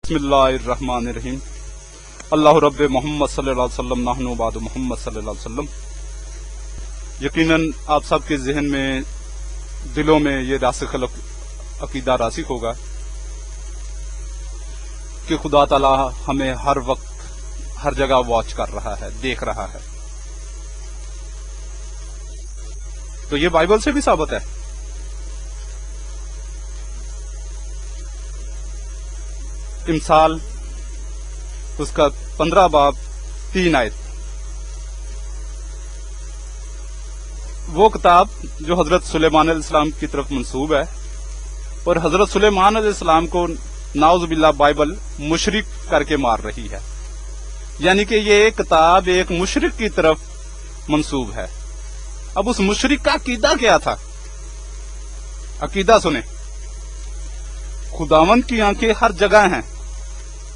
बिस्मिल्लाहिर्रहमानिर्रहीम। अल्लाह रब्बे मोहम्मद सल्लल्लाहु अलैहि वसल्लम नहनु बाद मोहम्मद सल्लल्लाहु अलैहि वसल्लम। यकीनन आप सबके जहन में, दिलों में ये रासिख अकीदा रासिख होगा कि खुदा ताला हमें हर वक्त हर जगह वॉच कर रहा है, देख रहा है। तो ये बाइबल से भी साबित है। इमसाल उसका 15 बाब 3 आयत, वो किताब जो हजरत सुलेमान अलैहिस्सलाम की तरफ मंसूब है, और हजरत सुलेमान अलैहिस्सलाम को नाउज़ुबिल्लाह बाइबल मुशरिक करके मार रही है। यानी कि ये किताब एक मुशरिक की तरफ मंसूब है। अब उस मुशरिक का अकीदा क्या था? अकीदा सुने, खुदावंद की आंखें हर जगह हैं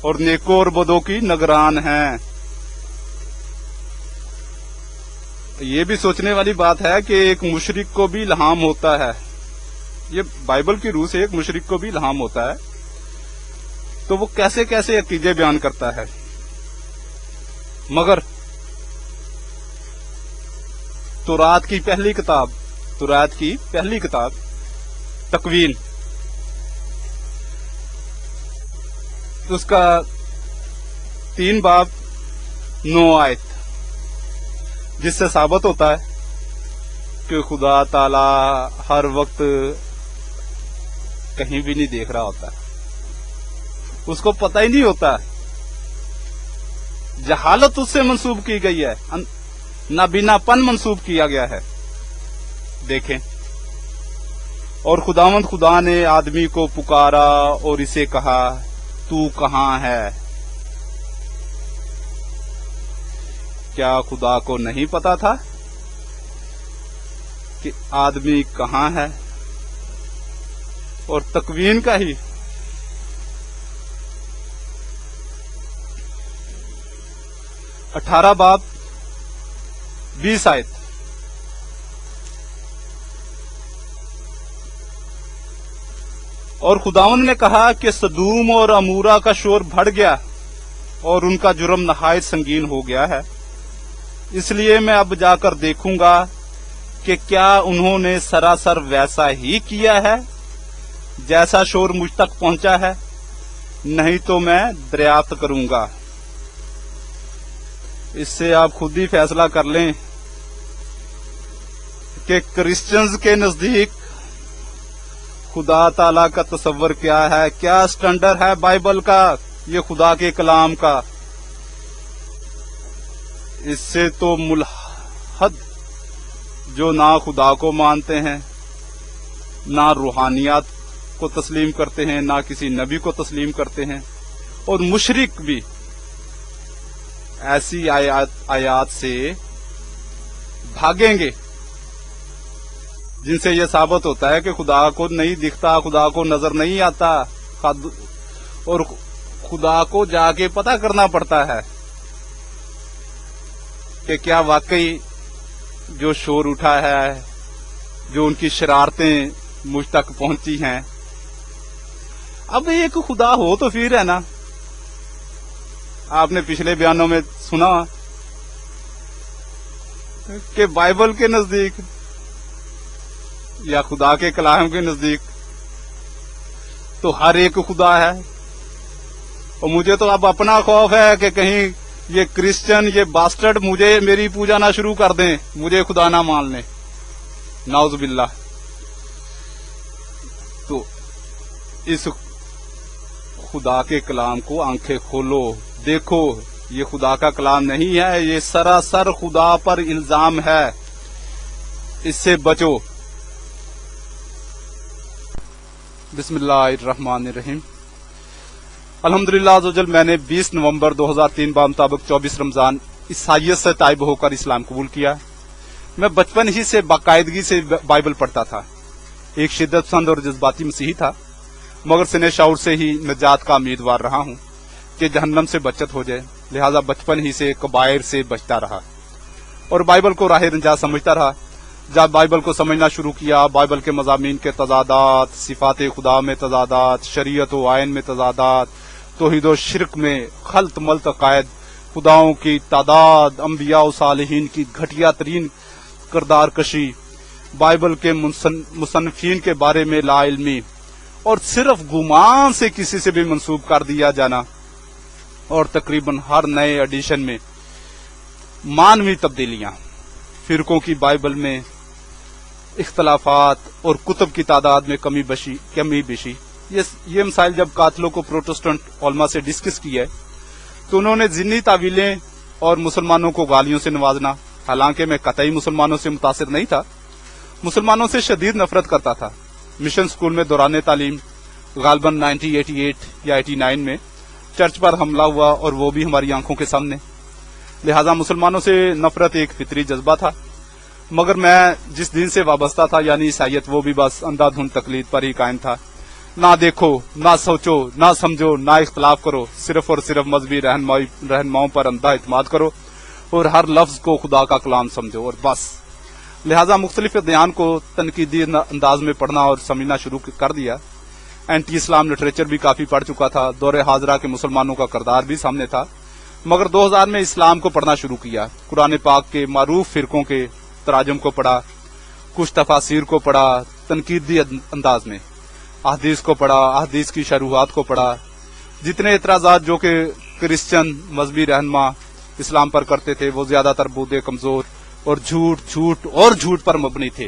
और नेकों और बदों की निगरान हैं। ये भी सोचने वाली बात है कि एक मुशरिक को भी इल्हाम होता है। ये बाइबल की रूह से एक मुशरिक को भी इल्हाम होता है, तो वो कैसे कैसे अकीदे बयान करता है। मगर तौरात की पहली किताब तकवीन, उसका 3 बाब 9 आयत, जिससे साबित होता है कि खुदा ताला हर वक्त कहीं भी नहीं देख रहा होता, उसको पता ही नहीं होता। जहालत उससे मंसूब की गई है, नाबीनापन मंसूब किया गया है। देखें, और खुदावंद खुदा ने आदमी को पुकारा और इसे कहा, तू कहां है? क्या खुदा को नहीं पता था कि आदमी कहां है? और तकवीन का ही 18 बाब 20 आयत, और खुदावंद ने कहा कि सदूम और अमूरा का शोर बढ़ गया और उनका जुर्म नहायत संगीन हो गया है। इसलिए मैं अब जाकर देखूंगा कि क्या उन्होंने सरासर वैसा ही किया है जैसा शोर मुझ तक पहुंचा है, नहीं तो मैं दरियाफ्त करूंगा। इससे आप खुद ही फैसला कर लें कि क्रिश्चियंस के नजदीक खुदा ताला का तस्वर क्या है, क्या स्टैंडर्ड है बाइबल का, ये खुदा के कलाम का। इससे तो मुल्हद जो ना खुदा को मानते हैं, ना रूहानियात को तस्लीम करते हैं, ना किसी नबी को तस्लीम करते हैं, और मुशरिक भी ऐसी आयात से भागेंगे जिनसे यह साबित होता है कि खुदा को नहीं दिखता, खुदा को नजर नहीं आता, और खुदा को जाके पता करना पड़ता है कि क्या वाकई जो शोर उठा है, जो उनकी शरारतें मुझ तक पहुंची हैं। अब एक खुदा हो तो फिर है ना, आपने पिछले बयानों में सुना कि बाइबल के नजदीक या खुदा के कलाम के नजदीक तो हर एक खुदा है। और मुझे तो अब अपना खौफ है कि कहीं ये क्रिश्चियन, ये बास्टर्ड मेरी पूजा ना शुरू कर दें, मुझे खुदा ना मान लें, नाउज़ुबिल्लाह। तो इस खुदा के कलाम को आंखें खोलो, देखो, ये खुदा का कलाम नहीं है, ये सरासर खुदा पर इल्जाम है, इससे बचो। बिस्मिल्लाहिर्रहमानिर्रहीम। अल्हम्दुलिल्लाह अज़्ज़वजल, मैंने 20 नवंबर 2003 मुताबिक 24 रमजान ईसाइयत से ताइब होकर इस्लाम कबूल किया। मैं बचपन ही से बाकायदगी से बाइबल पढ़ता था। एक शिद्दत पसंद और जज्बाती मसीही था, मगर सिने शऊर से ही निजात का उम्मीदवार रहा हूं कि जहन्नम से बचत हो जाए। लिहाजा बचपन ही से कबायर से बचता रहा और बाइबल को राह नजात समझता रहा। जब बाइबल को समझना शुरू किया, बाइबल के मज़ामीन के तजादात, सिफात खुदा में तजादात, शरीयत व आयन में तजादात, तौहीद और शिरक में खल्त मल्त अकायद, खुदाओं की तादाद, अंबिया और सालिहीन की घटिया तरीन किरदार कशी, बाइबल के मुसन्निफीन के बारे में लाइल्मी और सिर्फ गुमान से किसी से भी मंसूब कर दिया जाना, और तकरीबन हर नए एडिशन में मानवी तब्दीलियां, फिरकों की बाइबल में इख्तलाफात और कुतुब की तादाद में कमी बेशी। ये मसाइल जब कातलों को प्रोटेस्टेंट उलमा से डिस्कस किया तो उन्होंने जिन्नी तावीलें और मुसलमानों को गालियों से नवाजना, हालांकि मैं कतई मुसलमानों से मुतासिर नहीं था, मुसलमानों से शदीद नफरत करता था। मिशन स्कूल में दौरान तालीम गालबन 1988 या 89 में चर्च पर हमला हुआ और वो भी हमारी आंखों के सामने। लिहाजा मुसलमानों से नफरत एक फितरी जज्बा था, मगर मैं जिस दिन से वाबस्ता था यानी ईसाइयत, वो भी बस अंधाधुंध तकलीद पर ही कायम था। ना देखो, ना सोचो, ना समझो, ना इख्तलाफ करो, सिर्फ और सिर्फ मजहबी रहनुमाओं पर अंधा इत्मीद करो और हर लफ्ज को खुदा का कलाम समझो और बस। लिहाजा मुख्तलिफ अध्ययन को तनकीदी अंदाज में पढ़ना और समझना शुरू कर दिया। एंटी इस्लाम लिटरेचर भी काफी पढ़ चुका था, दौरे हाजरा के मुसलमानों का किरदार भी सामने था, मगर 2000 में इस्लाम को पढ़ना शुरू किया। कुरान पाक के मारूफ फिरकों के तराजुम को पढ़ा, कुछ तफासिर को पढ़ा तनकीदी अंदाज में, अहदीस को पढ़ा, अहदीस की शरूहात को पढ़ा। जितने एतराजात जो कि क्रिश्चियन मजहबी रहनुमा इस्लाम पर करते थे वो ज्यादातर बूदे कमजोर और झूठ पर मबनी थे,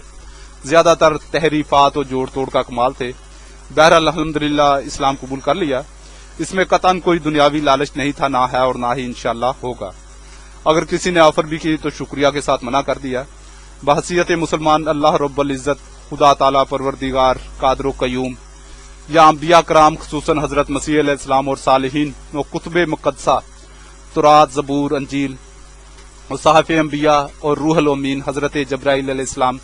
ज्यादातर तहरीफात और जोड़ तोड़ का कमाल थे। बहरहाल अल्हम्दुलिल्लाह इस्लाम कबूल कर लिया। इसमें कतन कोई दुनियावी लालच नहीं था, ना है और ना ही इंशाअल्लाह होगा। अगर किसी ने ऑफर भी की तो शुक्रिया के साथ मना कर दिया। बहसीयत मुसलमान अल्लाह रब्बुल इज्जत, खुदा ताला परवरदिगार कादर कयूम या अंबिया कराम खुसूसन हजरत मसीह अलैहिस्सलाम और सालिहीन व कुतुबे मुक़द्दसा तुरात, जबूर, अंजील और सहाफ़े अंबिया और रूहुल अमीन हजरत जब्राइल अलैहिस्सलाम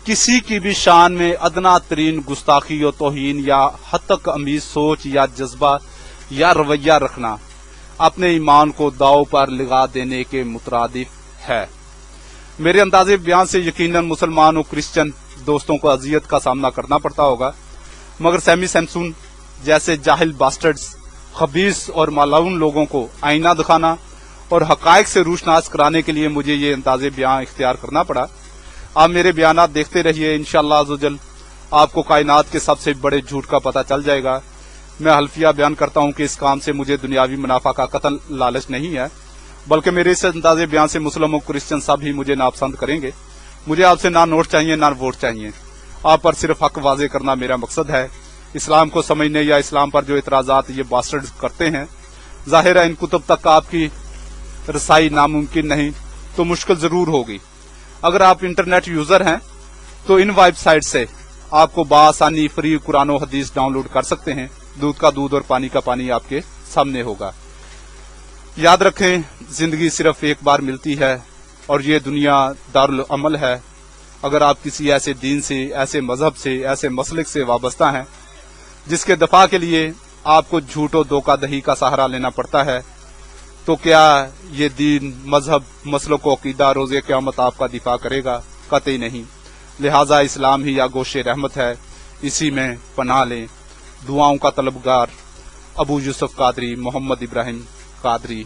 किसी की भी शान में अदना तरीन गुस्ताखी और तौहीन या हद तक अमीज सोच या जज्बा या रवैया रखना अपने ईमान को दाव पर लगा देने के मुतरादिफ है। मेरे अंदाजे बयान से यकीनन मुसलमान और क्रिश्चियन दोस्तों को अजियत का सामना करना पड़ता होगा, मगर सैमी सैमसून जैसे जाहिल बास्टर्ड्स, खबीस और मालून लोगों को आईना दिखाना और हकायक से रूशनास कराने के लिए मुझे ये अंदाजे बयान इख्तियार करना पड़ा। आप मेरे बयानात देखते रहिए, इंशाअल्लाह अज़्ज़वजल आपको कायनात के सबसे बड़े झूठ का पता चल जाएगा। मैं हल्फिया बयान करता हूं कि इस काम से मुझे दुनियावी मुनाफा का कतल लालच नहीं है, बल्कि मेरे इस अंदाजे बयान से मुस्लिम और क्रिश्चियन सब ही मुझे नापसंद करेंगे। मुझे आपसे ना नोट चाहिए ना वोट चाहिए, आप पर सिर्फ हक वाजे करना मेरा मकसद है। इस्लाम को समझने या इस्लाम पर जो इतराजात ये बास्टर्ड करते हैं, जाहिर है इन कुतुब तक आपकी रसाई नामुमकिन नहीं तो मुश्किल जरूर होगी। अगर आप इंटरनेट यूजर हैं तो इन वेबसाइट से आपको बासानी फ्री कुरान और हदीस डाउनलोड कर सकते हैं। दूध का दूध और पानी का पानी आपके सामने होगा। याद रखें, जिंदगी सिर्फ एक बार मिलती है और ये दुनिया दारुल अमल है। अगर आप किसी ऐसे दीन से, ऐसे मजहब से, ऐसे मसलक से वाबस्ता हैं जिसके दफा के लिए आपको झूठ और धोखाधड़ी का सहारा लेना पड़ता है, तो क्या ये दीन, मजहब, मसलक व अकीदा रोज़े क़यामत आपका दिफा करेगा? कतई नहीं। लिहाजा इस्लाम ही आगोशे रहमत है, इसी में पनाह लें। दुआओं का तलबगार अबू यूसुफ कादरी, मोहम्मद इब्राहिम कादरी।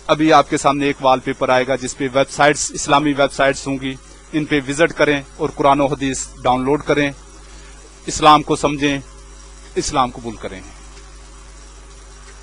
अभी आपके सामने एक वॉलपेपर आएगा जिसपे वेबसाइट्स, इस्लामी वेबसाइट्स होंगी, इन पे विजिट करें और कुरान और हदीस डाउनलोड करें। इस्लाम को समझें, इस्लाम कबूल करें।